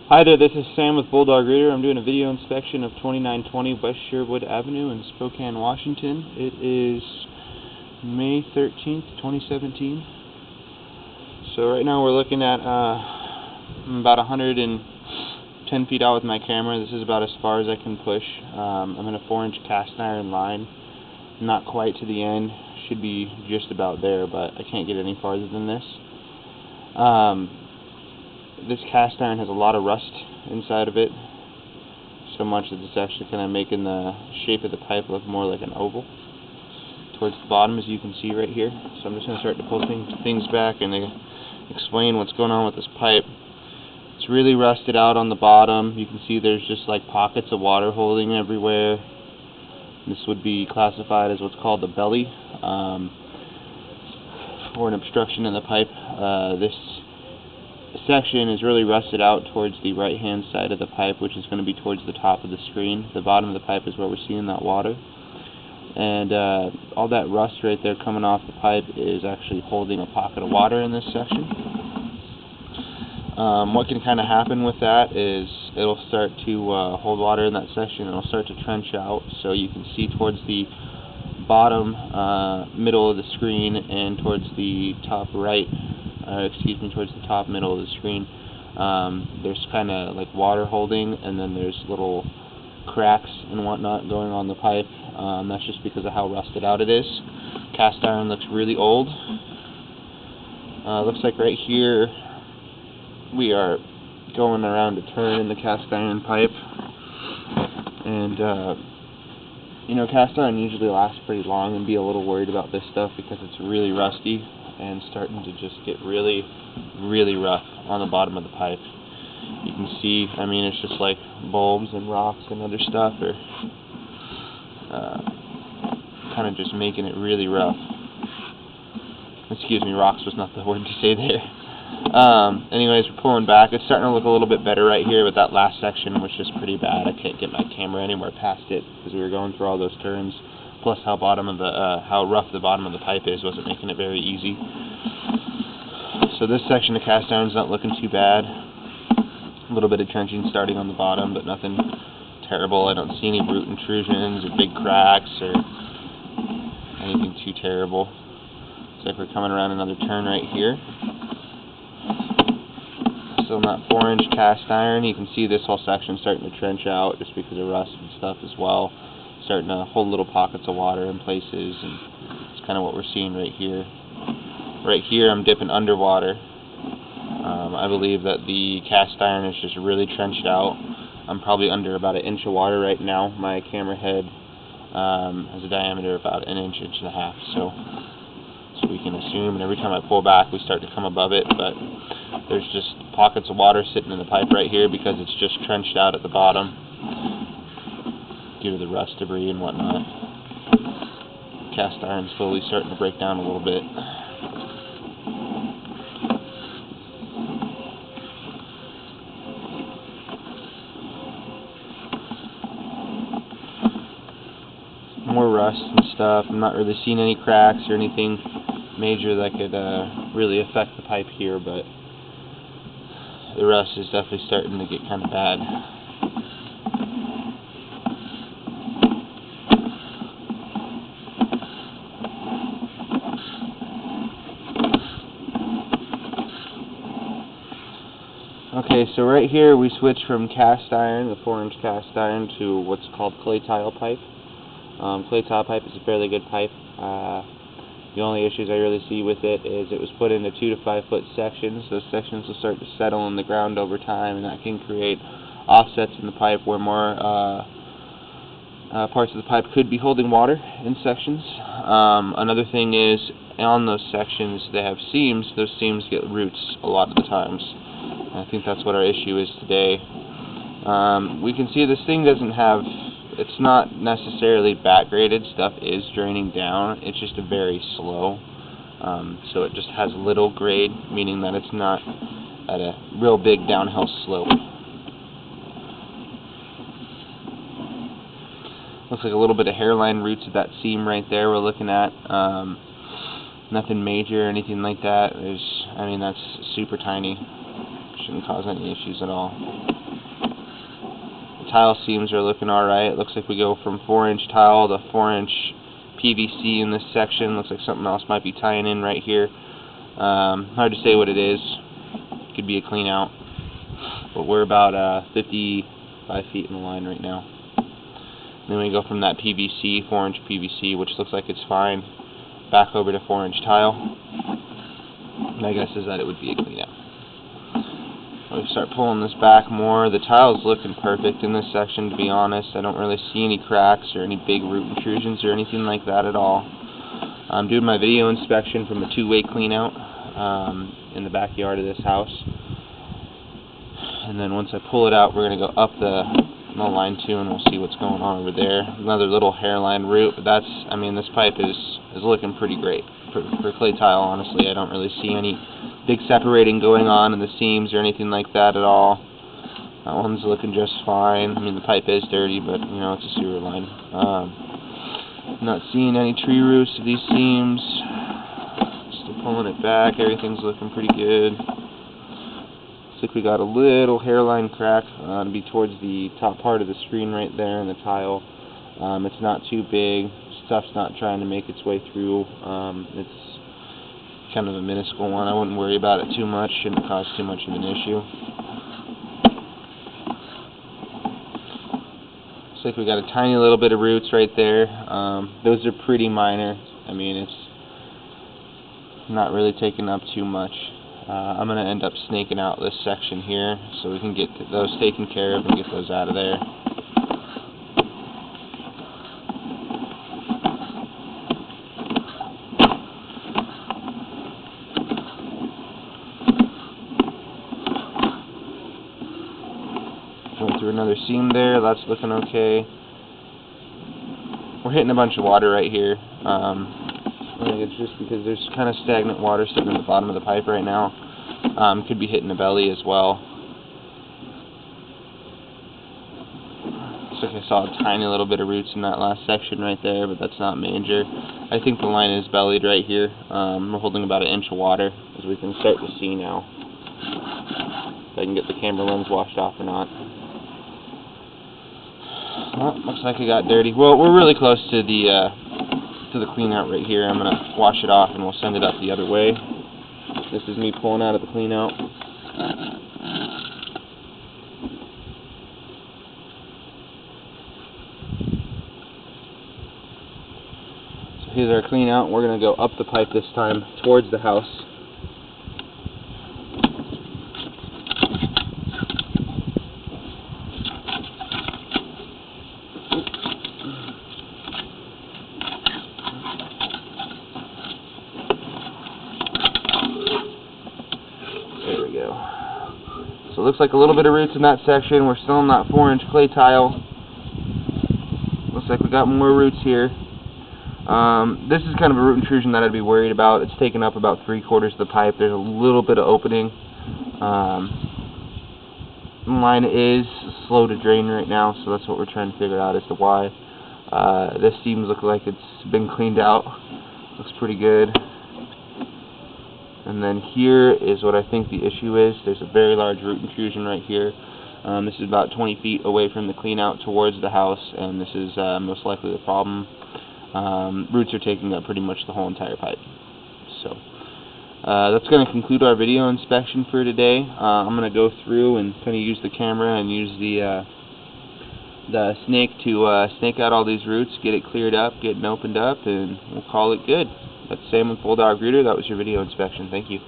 Hi there, this is Sam with Bulldog Reader. I'm doing a video inspection of 2920 West Sherwood Avenue in Spokane, Washington. It is May 13th, 2017. So right now we're looking at about 110 feet out with my camera. This is about as far as I can push. I'm in a 4-inch cast iron line. Not quite to the end. Should be just about there, but I can't get any farther than this. This cast iron has a lot of rust inside of it, so much that it's actually kind of making the shape of the pipe look more like an oval towards the bottom, as you can see right here. So I'm just going to start to pull things back and explain what's going on with this pipe. It's really rusted out on the bottom. You can see there's just like pockets of water holding everywhere. This would be classified as what's called the belly, or an obstruction in the pipe. This section is really rusted out towards the right hand side of the pipe, which is going to be towards the top of the screen. The bottom of the pipe is where we're seeing that water, and all that rust right there coming off the pipe is actually holding a pocket of water in this section. What can kind of happen with that is it'll start to hold water in that section, and it'll start to trench out, so you can see towards the bottom middle of the screen and towards the top right, towards the top middle of the screen, there's kind of like water holding, and then there's little cracks and whatnot going on the pipe. That's just because of how rusted out it is. Cast iron looks really old. Looks like right here we are going around a turn in the cast iron pipe, and you know, cast iron usually lasts pretty long, and be a little worried about this stuff because it's really rusty and starting to just get really, really rough on the bottom of the pipe. You can see, I mean, it's just like bulbs and rocks and other stuff are kind of just making it really rough. Excuse me, rocks was not the word to say there. Anyways, we're pulling back. It's starting to look a little bit better right here, but that last section was just pretty bad. I can't get my camera anywhere past it because we were going through all those turns. Plus, how rough the bottom of the pipe is wasn't making it very easy. So this section of cast iron's not looking too bad. A little bit of trenching starting on the bottom, but nothing terrible. I don't see any root intrusions or big cracks or anything too terrible. Looks like we're coming around another turn right here. Still not 4-inch cast iron. You can see this whole section starting to trench out just because of rust and stuff as well. Starting to hold little pockets of water in places, and it's kind of what we're seeing right here. Right here I'm dipping underwater. I believe that the cast iron is just really trenched out. I'm probably under about 1 inch of water right now. My camera head has a diameter of about 1 inch, 1.5 inches, so we can assume, and every time I pull back we start to come above it, but there's just pockets of water sitting in the pipe right here because it's just trenched out at the bottom due to the rust debris and whatnot. Cast iron slowly starting to break down a little bit. More rust and stuff. I'm not really seeing any cracks or anything major that could really affect the pipe here, but the rust is definitely starting to get kind of bad. Okay, so right here we switch from cast iron, the 4-inch cast iron, to what's called clay tile pipe. Clay tile pipe is a fairly good pipe. The only issues I really see with it is it was put into 2 to 5 foot sections. Those sections will start to settle in the ground over time, and that can create offsets in the pipe where more parts of the pipe could be holding water in sections. Another thing is, on those sections they have seams. Those seams get roots a lot of the times. I think that's what our issue is today. We can see this thing doesn't have, it's not necessarily back-graded, stuff is draining down, it's just very slow. So it just has little grade, meaning that it's not at a real big downhill slope. Looks like a little bit of hairline roots of that seam right there we're looking at. Nothing major or anything like that. I mean, that's super tiny. Shouldn't cause any issues at all. tile seams are looking alright. It looks like we go from 4-inch tile to 4-inch PVC in this section. Looks like something else might be tying in right here. Hard to say what it is. Could be a clean out. But we're about 55 feet in the line right now. Then we go from that PVC, 4-inch PVC, which looks like it's fine, back over to 4-inch tile. My guess is that it would be a clean out. We start pulling this back more. The tile's looking perfect in this section, to be honest. I don't really see any cracks or any big root intrusions or anything like that at all. I'm doing my video inspection from a 2-way clean out in the backyard of this house. And then once I pull it out, we're going to go up the line 2 and we'll see what's going on over there. Another little hairline root, but that's, I mean, this pipe is looking pretty great. For clay tile, honestly, I don't really see any big separating going on in the seams or anything like that at all. That one's looking just fine. I mean, the pipe is dirty, but, you know, it's a sewer line. Not seeing any tree roots to these seams. Still pulling it back. Everything's looking pretty good. Looks like we got a little hairline crack to be towards the top part of the screen right there in the tile. It's not too big. Stuff's not trying to make its way through. It's kind of a minuscule one. I wouldn't worry about it too much. Shouldn't cause too much of an issue. Looks like we got a tiny little bit of roots right there. Those are pretty minor. I mean, it's not really taking up too much. I'm going to end up snaking out this section here so we can get those taken care of and get those out of there. Went through another seam there. That's looking okay. We're hitting a bunch of water right here. I think it's just because there's kind of stagnant water sitting at the bottom of the pipe right now. Could be hitting the belly as well. Looks like I saw a tiny little bit of roots in that last section right there, but that's not major. I think the line is bellied right here. We're holding about 1 inch of water, as we can start to see now. If I can get the camera lens washed off or not. Well, looks like it got dirty. Well, we're really close to the clean out right here. I'm gonna wash it off and we'll send it up the other way. This is me pulling out of the clean out. So here's our clean out. We're gonna go up the pipe this time towards the house. There we go. So it looks like a little bit of roots in that section. We're still in that 4-inch clay tile. Looks like we got more roots here. This is kind of a root intrusion that I'd be worried about. It's taken up about 3/4 of the pipe. There's a little bit of opening. The line is slow to drain right now, so that's what we're trying to figure out as to why. This seems look like it's been cleaned out. Looks pretty good. And then here is what I think the issue is. There's a very large root intrusion right here. This is about 20 feet away from the clean out towards the house, and this is most likely the problem. Roots are taking up pretty much the whole entire pipe. So that's going to conclude our video inspection for today. I'm going to go through and kind of use the camera and use the snake to snake out all these roots, get it cleared up, get it opened up, and we'll call it good. That's Sam with Bulldog Rooter. That was your video inspection. Thank you.